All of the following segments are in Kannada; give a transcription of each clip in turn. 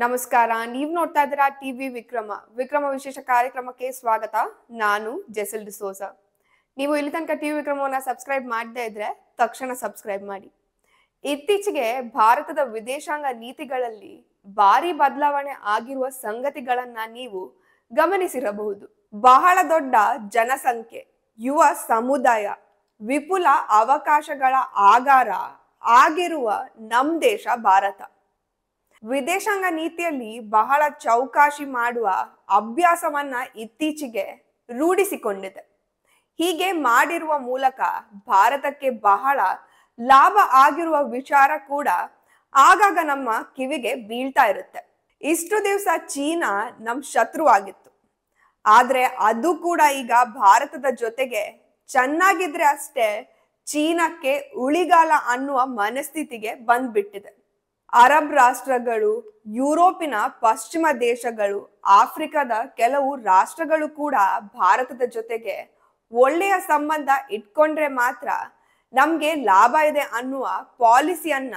ನಮಸ್ಕಾರ. ನೀವು ನೋಡ್ತಾ ಇದ್ದೀರಾ ಟಿವಿ ವಿಕ್ರಮ ವಿಶೇಷ ಕಾರ್ಯಕ್ರಮಕ್ಕೆ ಸ್ವಾಗತ. ನಾನು ಜೆಸಿಲ್ ಡಿಸೋಜ. ನೀವು ಇಲ್ಲಿ ತನಕ ಟಿವಿ ವಿಕ್ರಮವನ್ನ ಸಬ್ಸ್ಕ್ರೈಬ್ ಮಾಡದೇ ಇದ್ರೆ ತಕ್ಷಣ ಸಬ್ಸ್ಕ್ರೈಬ್ ಮಾಡಿ. ಇತ್ತೀಚೆಗೆ ಭಾರತದ ವಿದೇಶಾಂಗ ನೀತಿಗಳಲ್ಲಿ ಭಾರಿ ಬದಲಾವಣೆ ಆಗಿರುವ ಸಂಗತಿಗಳನ್ನ ನೀವು ಗಮನಿಸಿರಬಹುದು. ಬಹಳ ದೊಡ್ಡ ಜನಸಂಖ್ಯೆ, ಯುವ ಸಮುದಾಯ, ವಿಪುಲ ಅವಕಾಶಗಳ ಆಗಾರ ಆಗಿರುವ ನಮ್ ದೇಶ ಭಾರತ ವಿದೇಶಾಂಗ ನೀತಿಯಲ್ಲಿ ಬಹಳ ಚೌಕಾಶಿ ಮಾಡುವ ಅಭ್ಯಾಸವನ್ನ ಇತ್ತೀಚೆಗೆ ರೂಢಿಸಿಕೊಂಡಿದೆ. ಹೀಗೆ ಮಾಡಿರುವ ಮೂಲಕ ಭಾರತಕ್ಕೆ ಬಹಳ ಲಾಭ ಆಗಿರುವ ವಿಚಾರ ಕೂಡ ಆಗಾಗ ನಮ್ಮ ಕಿವಿಗೆ ಬೀಳ್ತಾ ಇರುತ್ತೆ. ಇಷ್ಟು ದಿವಸ ಚೀನಾ ನಮ್ ಶತ್ರುವಾಗಿತ್ತು, ಆದ್ರೆ ಅದು ಕೂಡ ಈಗ ಭಾರತದ ಜೊತೆಗೆ ಚೆನ್ನಾಗಿದ್ರೆ ಅಷ್ಟೇ ಚೀನಾಕ್ಕೆ ಉಳಿಗಾಲ ಅನ್ನುವ ಮನಸ್ಥಿತಿಗೆ ಬಂದ್ಬಿಟ್ಟಿದೆ. ಅರಬ್ ರಾಷ್ಟ್ರಗಳು, ಯುರೋಪಿನ ಪಶ್ಚಿಮ ದೇಶಗಳು, ಆಫ್ರಿಕಾದ ಕೆಲವು ರಾಷ್ಟ್ರಗಳು ಕೂಡ ಭಾರತದ ಜೊತೆಗೆ ಒಳ್ಳೆಯ ಸಂಬಂಧ ಇಟ್ಕೊಂಡ್ರೆ ಮಾತ್ರ ನಮ್ಗೆ ಲಾಭ ಇದೆ ಅನ್ನುವ ಪಾಲಿಸಿಯನ್ನ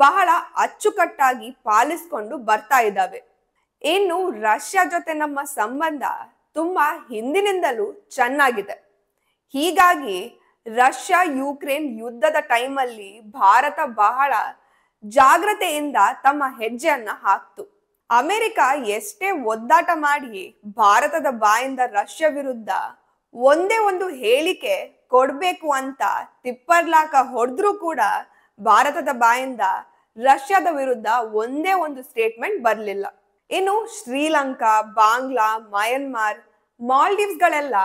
ಬಹಳ ಅಚ್ಚುಕಟ್ಟಾಗಿ ಪಾಲಿಸ್ಕೊಂಡು ಬರ್ತಾ ಇದ್ದಾವೆ. ಇನ್ನು ರಷ್ಯಾ ಜೊತೆ ನಮ್ಮ ಸಂಬಂಧ ತುಂಬಾ ಹಿಂದಿನಿಂದಲೂ ಚೆನ್ನಾಗಿದೆ. ಹೀಗಾಗಿ ರಷ್ಯಾ ಯುಕ್ರೇನ್ ಯುದ್ಧದ ಟೈಮಲ್ಲಿ ಭಾರತ ಬಹಳ ಜಾಗ್ರತೆಯಿಂದ ತಮ್ಮ ಹೆಜ್ಜೆಯನ್ನ ಹಾಕ್ತು. ಅಮೆರಿಕ ಎಷ್ಟೇ ಒದ್ದಾಟ ಮಾಡಿ ಭಾರತದ ಬಾಯಿಂದ ರಷ್ಯಾ ವಿರುದ್ಧ ಒಂದೇ ಒಂದು ಹೇಳಿಕೆ ಕೊಡ್ಬೇಕು ಅಂತ ತಿಪ್ಪರ್ಲಾಕ ಹೊಡೆದ್ರೂ ಕೂಡ ಭಾರತದ ಬಾಯಿಂದ ರಷ್ಯಾದ ವಿರುದ್ಧ ಒಂದೇ ಒಂದು ಸ್ಟೇಟ್ಮೆಂಟ್ ಬರಲಿಲ್ಲ. ಇನ್ನು ಶ್ರೀಲಂಕಾ, ಬಾಂಗ್ಲಾ, ಮಯನ್ಮಾರ್, ಮಾಲ್ಡೀವ್ಸ್ ಗಳೆಲ್ಲ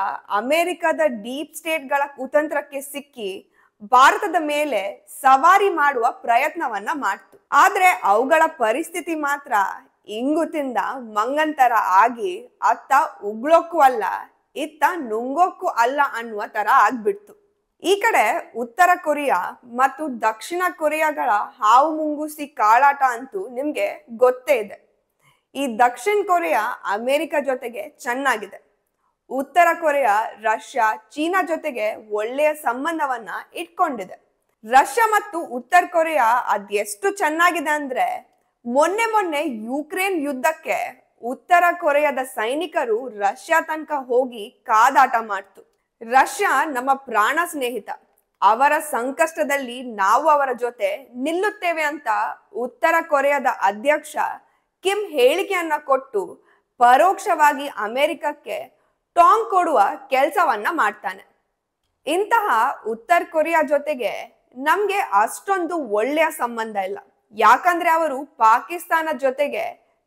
ಅಮೆರಿಕದ ಡೀಪ್ ಸ್ಟೇಟ್ಗಳ ಕುತಂತ್ರಕ್ಕೆ ಸಿಕ್ಕಿ ಭಾರತದ ಮೇಲೆ ಸವಾರಿ ಮಾಡುವ ಪ್ರಯತ್ನವನ್ನ ಮಾಡ್ತು. ಆದ್ರೆ ಅವುಗಳ ಪರಿಸ್ಥಿತಿ ಮಾತ್ರ ಇಂಗುತಿಂದ ಮಂಗಂತರ ಆಗಿ ಅತ್ತ ಉಗ್ಳೋಕ್ಕೂ ಅಲ್ಲ, ಇತ್ತ ನುಂಗೋಕ್ಕೂ ಅಲ್ಲ ಅನ್ನುವ ತರ ಆಗ್ಬಿಡ್ತು. ಈ ಕಡೆ ಉತ್ತರ ಕೊರಿಯಾ ಮತ್ತು ದಕ್ಷಿಣ ಕೊರಿಯಾಗಳ ಹಾವು ಮುಂಗುಸಿ ಕಾಳಾಟ ಅಂತೂ ನಿಮ್ಗೆ ಗೊತ್ತೇ ಇದೆ. ಈ ದಕ್ಷಿಣ ಕೊರಿಯಾ ಅಮೆರಿಕ ಜೊತೆಗೆ ಚೆನ್ನಾಗಿದೆ. ಉತ್ತರ ಕೊರಿಯಾ ರಷ್ಯಾ, ಚೀನಾ ಜೊತೆಗೆ ಒಳ್ಳೆಯ ಸಂಬಂಧವನ್ನ ಇಟ್ಕೊಂಡಿದೆ. ರಷ್ಯಾ ಮತ್ತು ಉತ್ತರ ಕೊರಿಯಾ ಅದೆಷ್ಟು ಚೆನ್ನಾಗಿದೆ ಅಂದ್ರೆ ಮೊನ್ನೆ ಯುಕ್ರೇನ್ ಯುದ್ಧಕ್ಕೆ ಉತ್ತರ ಕೊರಿಯಾದ ಸೈನಿಕರು ರಷ್ಯಾ ತನಕ ಹೋಗಿ ಕಾದಾಟ ಮಾಡ್ತು. ರಷ್ಯಾ ನಮ್ಮ ಪ್ರಾಣ ಸ್ನೇಹಿತ, ಅವರ ಸಂಕಷ್ಟದಲ್ಲಿ ನಾವು ಅವರ ಜೊತೆ ನಿಲ್ಲುತ್ತೇವೆ ಅಂತ ಉತ್ತರ ಕೊರಿಯಾದ ಅಧ್ಯಕ್ಷ ಕಿಮ್ ಹೇಳಿಕೆಯನ್ನ ಕೊಟ್ಟು ಪರೋಕ್ಷವಾಗಿ ಅಮೆರಿಕಕ್ಕೆ ಟಾಂಗ್ ಕೊಡುವ ಕೆಲಸವನ್ನ ಮಾಡ್ತಾನೆ. ಇಂತಹ ಉತ್ತರ ಕೊರಿಯಾ ಜೊತೆಗೆ ನಮ್ಗೆ ಅಷ್ಟೊಂದು ಒಳ್ಳೆಯ ಸಂಬಂಧ ಇಲ್ಲ, ಯಾಕಂದ್ರೆ ಅವರು ಪಾಕಿಸ್ತಾನ ಜೊತೆಗೆ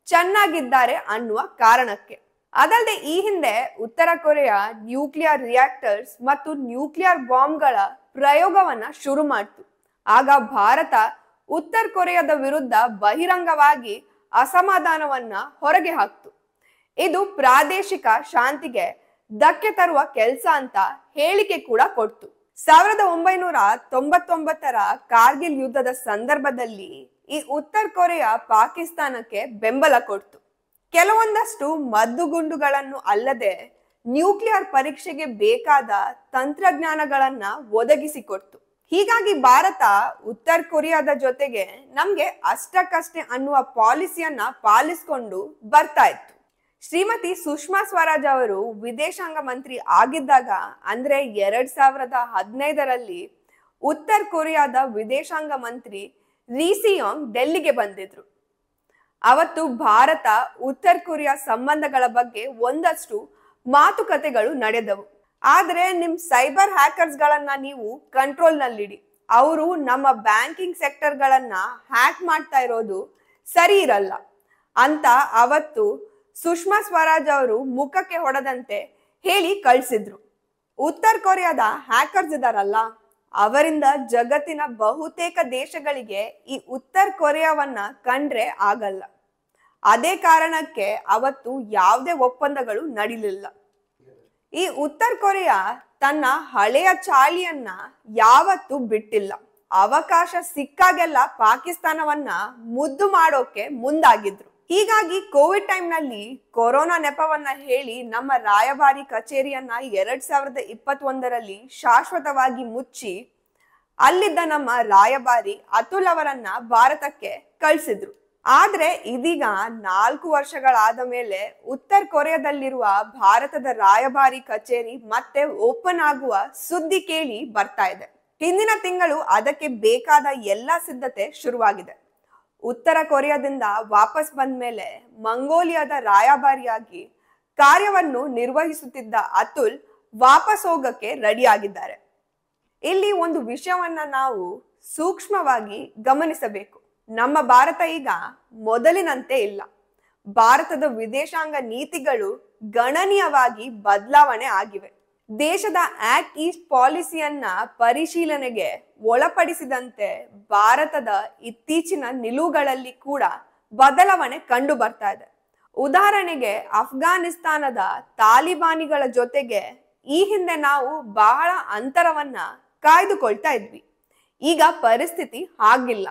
ಚೆನ್ನಾಗಿದ್ದಾರೆ ಅನ್ನುವ ಕಾರಣಕ್ಕೆ. ಅದಲ್ಲದೆ ಈ ಹಿಂದೆ ಉತ್ತರ ಕೊರಿಯಾ ನ್ಯೂಕ್ಲಿಯರ್ ರಿಯಾಕ್ಟರ್ಸ್ ಮತ್ತು ನ್ಯೂಕ್ಲಿಯರ್ ಬಾಂಬ್ಗಳ ಪ್ರಯೋಗವನ್ನ ಶುರು ಮಾಡ್ತು. ಆಗ ಭಾರತ ಉತ್ತರ ಕೊರಿಯಾದ ವಿರುದ್ಧ ಬಹಿರಂಗವಾಗಿ ಅಸಮಾಧಾನವನ್ನ ಹೊರಗೆ ಹಾಕ್ತು. ಇದು ಪ್ರಾದೇಶಿಕ ಶಾಂತಿಗೆ ಧಕ್ಕೆ ತರುವ ಕೆಲಸ ಅಂತ ಹೇಳಿಕೆ ಕೂಡ ಕೊಡ್ತು. 1999ರ ಕಾರ್ಗಿಲ್ ಯುದ್ಧದ ಸಂದರ್ಭದಲ್ಲಿ ಈ ಉತ್ತರ ಕೊರಿಯಾ ಪಾಕಿಸ್ತಾನಕ್ಕೆ ಬೆಂಬಲ ಕೊಡ್ತು. ಕೆಲವೊಂದಷ್ಟು ಮದ್ದುಗುಂಡುಗಳನ್ನು ಅಲ್ಲದೆ ನ್ಯೂಕ್ಲಿಯರ್ ಪರೀಕ್ಷೆಗೆ ಬೇಕಾದ ತಂತ್ರಜ್ಞಾನಗಳನ್ನ ಒದಗಿಸಿಕೊಡ್ತು. ಹೀಗಾಗಿ ಭಾರತ ಉತ್ತರ ಕೊರಿಯಾದ ಜೊತೆಗೆ ನಮ್ಗೆ ಅಷ್ಟಕ್ಕಷ್ಟೇ ಅನ್ನುವ ಪಾಲಿಸಿಯನ್ನ ಪಾಲಿಸ್ಕೊಂಡು ಬರ್ತಾ ಇತ್ತು. ಶ್ರೀಮತಿ ಸುಷ್ಮಾ ಸ್ವರಾಜ್ ಅವರು ವಿದೇಶಾಂಗ ಮಂತ್ರಿ ಆಗಿದ್ದಾಗ ಅಂದ್ರೆ 2015ರಲ್ಲಿ ಉತ್ತರ ಕೊರಿಯಾದ ವಿದೇಶಾಂಗ ಮಂತ್ರಿ ರಿ ಸಿಯೋಂಗ್ ಡೆಲ್ಲಿಗೆ ಬಂದಿದ್ರು. ಅವತ್ತು ಭಾರತ ಉತ್ತರ ಕೊರಿಯಾ ಸಂಬಂಧಗಳ ಬಗ್ಗೆ ಒಂದಷ್ಟು ಮಾತುಕತೆಗಳು ನಡೆದವು. ಆದ್ರೆ ನಿಮ್ ಸೈಬರ್ ಹ್ಯಾಕರ್ಸ್ ಗಳನ್ನ ನೀವು ಕಂಟ್ರೋಲ್ ನಲ್ಲಿಡಿ, ಅವರು ನಮ್ಮ ಬ್ಯಾಂಕಿಂಗ್ ಸೆಕ್ಟರ್ ಗಳನ್ನ ಹ್ಯಾಕ್ ಮಾಡ್ತಾ ಇರೋದು ಸರಿ ಇರಲ್ಲ ಅಂತ ಅವತ್ತು ಸುಷ್ಮಾ ಸ್ವರಾಜ್ ಅವರು ಮುಖಕ್ಕೆ ಹೊಡೆದಂತೆ ಹೇಳಿ ಕಳ್ಸಿದ್ರು. ಉತ್ತರ ಕೊರಿಯಾದ ಹ್ಯಾಕರ್ಸ್ ಇದಾರಲ್ಲ, ಅವರಿಂದ ಜಗತ್ತಿನ ಬಹುತೇಕ ದೇಶಗಳಿಗೆ ಈ ಉತ್ತರ ಕೊರಿಯಾವನ್ನ ಕಂಡ್ರೆ ಆಗಲ್ಲ. ಅದೇ ಕಾರಣಕ್ಕೆ ಅವತ್ತು ಯಾವುದೇ ಒಪ್ಪಂದಗಳು ನಡೀಲಿಲ್ಲ. ಈ ಉತ್ತರ ಕೊರಿಯಾ ತನ್ನ ಹಳೆಯ ಚಾಳಿಯನ್ನ ಯಾವತ್ತೂ ಬಿಟ್ಟಿಲ್ಲ. ಅವಕಾಶ ಸಿಕ್ಕಾಗೆಲ್ಲ ಪಾಕಿಸ್ತಾನವನ್ನ ಮುದ್ದು ಮಾಡೋಕೆ ಮುಂದಾಗಿದ್ರು. ಹೀಗಾಗಿ ಕೋವಿಡ್ ಟೈಮ್ ನಲ್ಲಿ ಕೊರೋನಾ ನೆಪವನ್ನ ಹೇಳಿ ನಮ್ಮ ರಾಯಭಾರಿ ಕಚೇರಿಯನ್ನ 2021ರಲ್ಲಿ ಶಾಶ್ವತವಾಗಿ ಮುಚ್ಚಿ ಅಲ್ಲಿದ್ದ ನಮ್ಮ ರಾಯಭಾರಿ ಅತುಲ್ ಅವರನ್ನ ಭಾರತಕ್ಕೆ ಕಳಿಸಿದ್ರು. ಆದ್ರೆ ಇದೀಗ 4 ವರ್ಷಗಳಾದ ಮೇಲೆ ಉತ್ತರ ಕೊರಿಯಾದಲ್ಲಿರುವ ಭಾರತದ ರಾಯಭಾರಿ ಕಚೇರಿ ಮತ್ತೆ ಓಪನ್ ಆಗುವ ಸುದ್ದಿ ಕೇಳಿ ಬರ್ತಾ ಇದೆ. ಹಿಂದಿನ ತಿಂಗಳು ಅದಕ್ಕೆ ಬೇಕಾದ ಎಲ್ಲಾ ಸಿದ್ಧತೆ ಶುರುವಾಗಿದೆ. ಉತ್ತರ ಕೊರಿಯಾದಿಂದ ವಾಪಸ್ ಬಂದ ಮೇಲೆ ಮಂಗೋಲಿಯಾದ ರಾಯಭಾರಿಯಾಗಿ ಕಾರ್ಯವನ್ನು ನಿರ್ವಹಿಸುತ್ತಿದ್ದ ಅತುಲ್ ವಾಪಸ್ ಹೋಗಕ್ಕೆ ರೆಡಿ ಆಗಿದ್ದಾರೆ. ಇಲ್ಲಿ ಒಂದು ವಿಷಯವನ್ನ ನಾವು ಸೂಕ್ಷ್ಮವಾಗಿ ಗಮನಿಸಬೇಕು. ನಮ್ಮ ಭಾರತ ಈಗ ಮೊದಲಿನಂತೆ ಇಲ್ಲ. ಭಾರತದ ವಿದೇಶಾಂಗ ನೀತಿಗಳು ಗಣನೀಯವಾಗಿ ಬದಲಾವಣೆ ಆಗಿವೆ. ದೇಶದ ಆಕ್ಟ್ ಈಸ್ಟ್ ಪಾಲಿಸಿಯನ್ನ ಪರಿಶೀಲನೆಗೆ ಒಳಪಡಿಸಿದಂತೆ ಭಾರತದ ಇತ್ತೀಚಿನ ನಿಲುವುಗಳಲ್ಲಿ ಕೂಡ ಬದಲಾವಣೆ ಕಂಡು ಬರ್ತಾ ಇದೆ. ಉದಾಹರಣೆಗೆ ಅಫ್ಘಾನಿಸ್ತಾನದ ತಾಲಿಬಾನಿಗಳ ಜೊತೆಗೆ ಈ ಹಿಂದೆ ನಾವು ಬಹಳ ಅಂತರವನ್ನ ಕಾಯ್ದುಕೊಳ್ತಾ ಇದ್ವಿ. ಈಗ ಪರಿಸ್ಥಿತಿ ಹಾಗಿಲ್ಲ.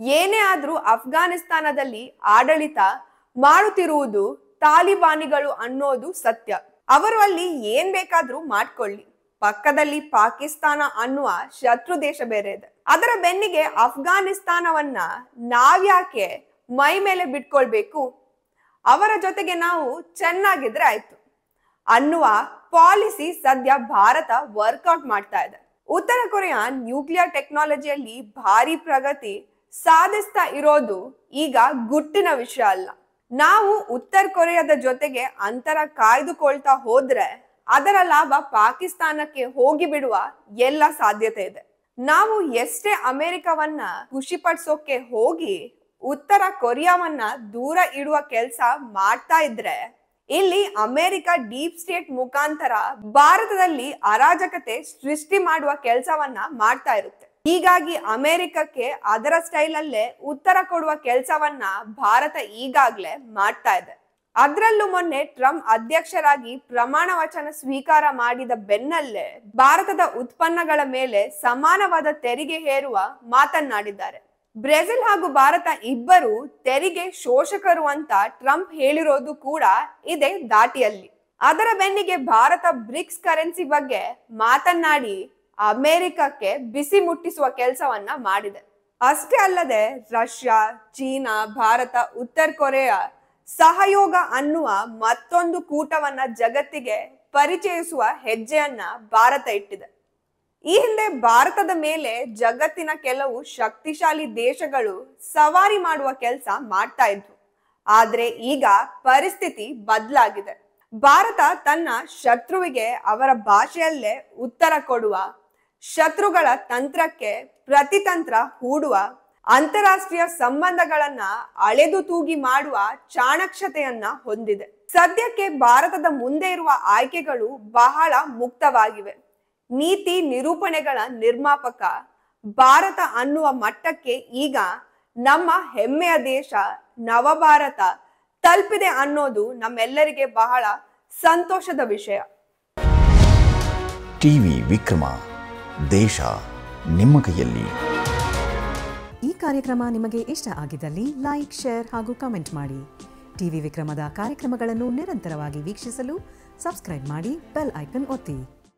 ಏನೇ ಆದ್ರೂ ಅಫ್ಘಾನಿಸ್ತಾನದಲ್ಲಿ ಆಡಳಿತ ಮಾಡುತ್ತಿರುವುದು ತಾಲಿಬಾನಿಗಳು ಅನ್ನೋದು ಸತ್ಯ. ಅವರು ಅಲ್ಲಿ ಏನ್ ಬೇಕಾದ್ರೂ ಮಾಡ್ಕೊಳ್ಳಿ. ಪಕ್ಕದಲ್ಲಿ ಪಾಕಿಸ್ತಾನ ಅನ್ನುವ ಶತ್ರು ದೇಶ ಬೇರೆ ಇದೆ. ಅದರ ಬೆನ್ನಿಗೆ ಅಫ್ಘಾನಿಸ್ತಾನವನ್ನ ನಾವ್ಯಾಕೆ ಮೈ ಮೇಲೆ ಬಿಟ್ಕೊಳ್ಬೇಕು? ಅವರ ಜೊತೆಗೆ ನಾವು ಚೆನ್ನಾಗಿದ್ರೆ ಆಯ್ತು ಅನ್ನುವ ಪಾಲಿಸಿ ಸದ್ಯ ಭಾರತ ವರ್ಕೌಟ್ ಮಾಡ್ತಾ ಇದೆ. ಉತ್ತರ ಕೊರಿಯಾ ನ್ಯೂಕ್ಲಿಯರ್ ಟೆಕ್ನಾಲಜಿಯಲ್ಲಿ ಭಾರಿ ಪ್ರಗತಿ ಸಾಧಿಸ್ತಾ ಇರೋದು ಈಗ ಗುಟ್ಟಿನ ವಿಷಯ ಅಲ್ಲ. ನಾವು ಉತ್ತರ ಕೊರಿಯಾದ ಜೊತೆಗೆ ಅಂತರ ಕಾಯ್ದುಕೊಳ್ತಾ ಹೋದ್ರೆ ಅದರ ಲಾಭ ಪಾಕಿಸ್ತಾನಕ್ಕೆ ಹೋಗಿ ಬಿಡುವ ಎಲ್ಲ ಸಾಧ್ಯತೆ ಇದೆ. ನಾವು ಎಷ್ಟೇ ಅಮೆರಿಕವನ್ನ ಖುಷಿಪಡಿಸೋಕೆ ಹೋಗಿ ಉತ್ತರ ಕೊರಿಯಾವನ್ನ ದೂರ ಇಡುವ ಕೆಲಸ ಮಾಡ್ತಾ ಇದ್ರೆ ಇಲ್ಲಿ ಅಮೆರಿಕ ಡೀಪ್ ಸ್ಟೇಟ್ ಮುಖಾಂತರ ಭಾರತದಲ್ಲಿ ಅರಾಜಕತೆ ಸೃಷ್ಟಿ ಮಾಡುವ ಕೆಲಸವನ್ನ ಮಾಡ್ತಾ ಇರುತ್ತೆ. ಹೀಗಾಗಿ ಅಮೆರಿಕಕ್ಕೆ ಅದರ ಸ್ಟೈಲ್ ಅಲ್ಲೇ ಉತ್ತರ ಕೊಡುವ ಕೆಲಸವನ್ನ ಭಾರತ ಈಗಾಗ್ಲೇ ಮಾಡ್ತಾ ಇದೆ. ಅದ್ರಲ್ಲೂ ಮೊನ್ನೆ ಟ್ರಂಪ್ ಅಧ್ಯಕ್ಷರಾಗಿ ಪ್ರಮಾಣ ವಚನ ಸ್ವೀಕಾರ ಮಾಡಿದ ಬೆನ್ನಲ್ಲೇ ಭಾರತದ ಉತ್ಪನ್ನಗಳ ಮೇಲೆ ಸಮಾನವಾದ ತೆರಿಗೆ ಹೇರುವ ಮಾತನ್ನಾಡಿದ್ದಾರೆ. ಬ್ರೆಜಿಲ್ ಹಾಗೂ ಭಾರತ ಇಬ್ಬರು ತೆರಿಗೆ ಶೋಷಕರು ಅಂತ ಟ್ರಂಪ್ ಹೇಳಿರೋದು ಕೂಡ ಇದೇ ದಾಟಿಯಲ್ಲಿ. ಅದರ ಬೆನ್ನಿಗೆ ಭಾರತ ಬ್ರಿಕ್ಸ್ ಕರೆನ್ಸಿ ಬಗ್ಗೆ ಮಾತನಾಡಿ ಅಮೆರಿಕಕ್ಕೆ ಬಿಸಿ ಮುಟ್ಟಿಸುವ ಕೆಲಸವನ್ನ ಮಾಡಿದೆ. ಅಷ್ಟೇ ಅಲ್ಲದೆ ರಷ್ಯಾ, ಚೀನಾ, ಭಾರತ, ಉತ್ತರ ಕೊರಿಯಾ ಸಹಯೋಗ ಅನ್ನುವ ಮತ್ತೊಂದು ಕೂಟವನ್ನ ಜಗತ್ತಿಗೆ ಪರಿಚಯಿಸುವ ಹೆಜ್ಜೆಯನ್ನ ಭಾರತ ಇಟ್ಟಿದೆ. ಈ ಹಿಂದೆ ಭಾರತದ ಮೇಲೆ ಜಗತ್ತಿನ ಕೆಲವು ಶಕ್ತಿಶಾಲಿ ದೇಶಗಳು ಸವಾರಿ ಮಾಡುವ ಕೆಲಸ ಮಾಡ್ತಾ ಇದ್ವು. ಆದ್ರೆ ಈಗ ಪರಿಸ್ಥಿತಿ ಬದಲಾಗಿದೆ. ಭಾರತ ತನ್ನ ಶತ್ರುವಿಗೆ ಅವರ ಭಾಷೆಯಲ್ಲೇ ಉತ್ತರ ಕೊಡುವ, ಶತ್ರುಗಳ ತಂತ್ರಕ್ಕೆ ಪ್ರತಿತಂತ್ರ ಹೂಡುವ, ಅಂತಾರಾಷ್ಟ್ರೀಯ ಸಂಬಂಧಗಳನ್ನ ಅಳೆದು ತೂಗಿ ಮಾಡುವ ಚಾಣಕ್ಷತೆಯನ್ನ ಹೊಂದಿದೆ. ಸದ್ಯಕ್ಕೆ ಭಾರತದ ಮುಂದೆ ಇರುವ ಆಯ್ಕೆಗಳು ಬಹಳ ಮುಕ್ತವಾಗಿವೆ. ನೀತಿ ನಿರೂಪಣೆಗಳ ನಿರ್ಮಾಪಕ ಭಾರತ ಅನ್ನುವ ಮಟ್ಟಕ್ಕೆ ಈಗ ನಮ್ಮ ಹೆಮ್ಮೆಯ ದೇಶ ನವಭಾರತ ತಲುಪಿದೆ ಅನ್ನೋದು ನಮ್ಮೆಲ್ಲರಿಗೆ ಬಹಳ ಸಂತೋಷದ ವಿಷಯ. ಟಿವಿ ವಿಕ್ರಮ, ದೇಶ ನಿಮ್ಮ ಕೈಯಲ್ಲಿ. ಈ ಕಾರ್ಯಕ್ರಮ ನಿಮಗೆ ಇಷ್ಟ ಆಗಿದ್ದಲ್ಲಿ ಲೈಕ್, ಶೇರ್ ಹಾಗೂ ಕಮೆಂಟ್ ಮಾಡಿ. ಟಿವಿ ವಿಕ್ರಮದ ಕಾರ್ಯಕ್ರಮಗಳನ್ನು ನಿರಂತರವಾಗಿ ವೀಕ್ಷಿಸಲು ಸಬ್ಸ್ಕ್ರೈಬ್ ಮಾಡಿ, ಬೆಲ್ ಐಕನ್ ಒತ್ತಿ.